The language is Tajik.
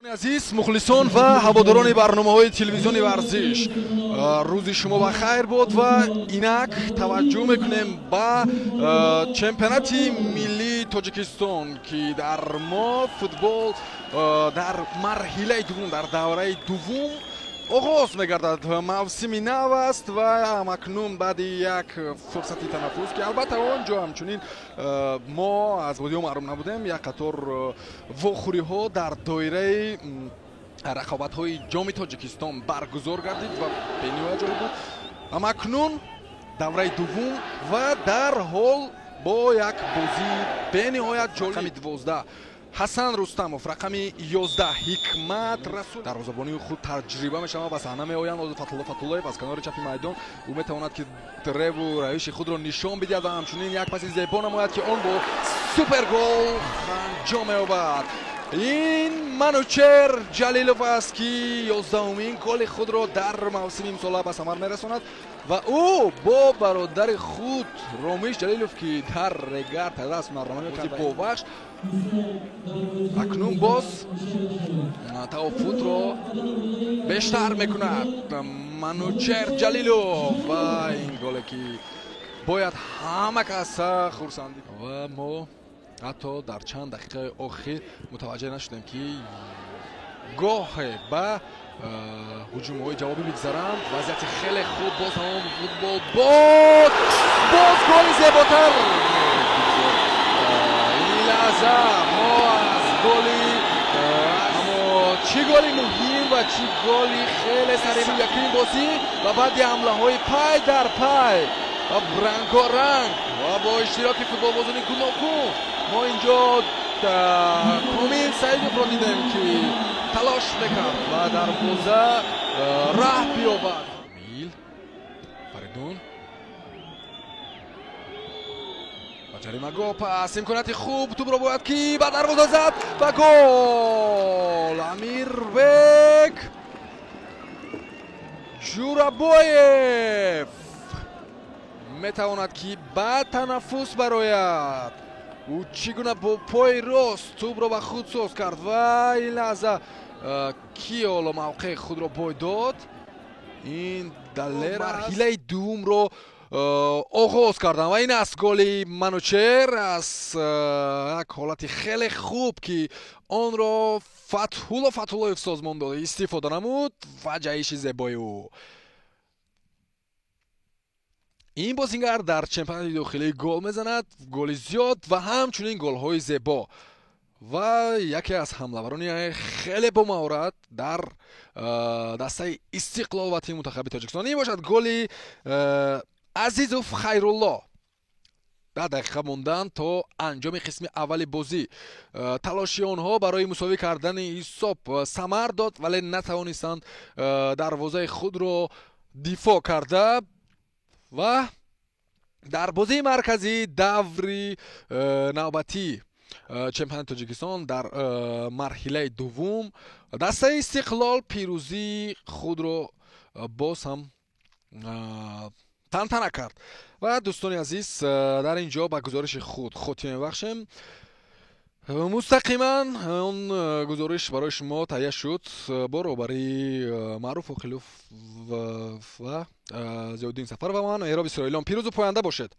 азиз мухлисон ва ҳаводорони барномаҳои телевизиони варзиш, рӯзи шумо ба хайр бод ва инак таваҷҷӯҳ мекунем ба чемпионати миллии Тоҷикистон ки дар мо футбол дар марҳилаи дуввум, дар давраи дуввум оғоз мегардад. Мавсими нав аст ва ҳамакнун баъди як фурсати танаффус ки албатта он ҷо ҳамчунин мо аз бодиҳо маълум набудем, як қатор вохӯриҳо дар доираи рақобатҳои ҷоми Тоҷикистон баргузор гардид ва бениҳоят ҷолиб буд. ҳамакнун давраи дуввум ва дар ҳол бо як бозии бениҳоят ҷолиб. рақами 12 ҳасан рустамов, рақами 11 ҳикмат расул дарвозабони худ таҷриба мешавад, ба саҳна меоянд. Фатулло Фатуллоев аз канори чапи майдон ӯ метавонад ки реву равиши худро нишон бидиҳад ва ҳамчунин як паси зебо намояд ки он бо супергол анҷом меёбад. ин Манучер Ҷалилов аст ки 11-умин голи худро дар мавсими имсола ба самар мерасонад ва ӯ бо бародари худ Ромиш Ҷалилов ки дар регар тадаст маррамаи бовахш акнун боз тавофутро бештар мекунад. Манучер Ҷалилов ва ин голе ки бояд ҳама каса хурсандӣ ва мо ҳатто дар чанд дақиқаи охир мутаваҷҷеҳ нашудем ки гоҳе ба ҳуҷумҳои ҷавобӣ бигзаранд. вазъияти хеле хуб, боз тамом футбол, боз голи зеботар. ин лаҳза мо аз голи аммо чӣ голи муҳим ва чӣ голи хеле саримӣ якчунин бозӣ ва баъди ҳамлаҳои пай дар пай ва рангоранг ва бо иштироки футболбозони гуногун мо инҷо Комил Саидовро дидем ки талош мекард ва дарвоза раҳ биёбад. Мил Фаридун ба ҷаримагоҳ пас, имконияти хуб, тӯбро бояд ки ба дарвоза зад ва гол. Амирбек Ҷурабоев метавонад ки ба танаффус барояд. ӯ чӣ гуна бо пои рост тӯбро ба худ соз кард ва ин лаҳза ки ҳоло мавқеи худро бой дод. ин далер марҳилаи дуввумро оғоз кардан ва ин аст голи Манучер аз як ҳолати хеле хуб ки онро Фатҳулло Фатуллоев созмон дод, истифода намуд ва ҷаҳиши зебои ӯ. ин бозингар дар чемпионати дохилӣ гол мезанад, голи зиёд ва ҳамчунин голҳои зебо ва яке аз ҳамлаварони хеле бомаҳорат дар дастаи Истиқлол ва тими мунтахаби Тоҷикистон. ин бошад голи Азизов Хайрулло. 10 дақиқа мондан то анҷоми қисми аввали бозӣ. талоши онҳо барои мусовӣ кардани ҳисоб самар дод, вале натавонистанд дарвозаи худро дифоъ карда ва дар бозии марказӣ даври навбатии чемпионати Тоҷикистон дар марҳилаи дуввум дастаи Истиқлол пирӯзии худро боз ҳам тантана кард. ва дӯстони азиз, дар ин ҷо ба гузориши худ хотима мебахшем. мустақиман он гузориш барои шумо таҳия шуд бо роҳбарии Маъруф Оқилов ва Зиёддин Сафар ва ман Меҳроб Исроилиён. пирӯзу поянда бошед.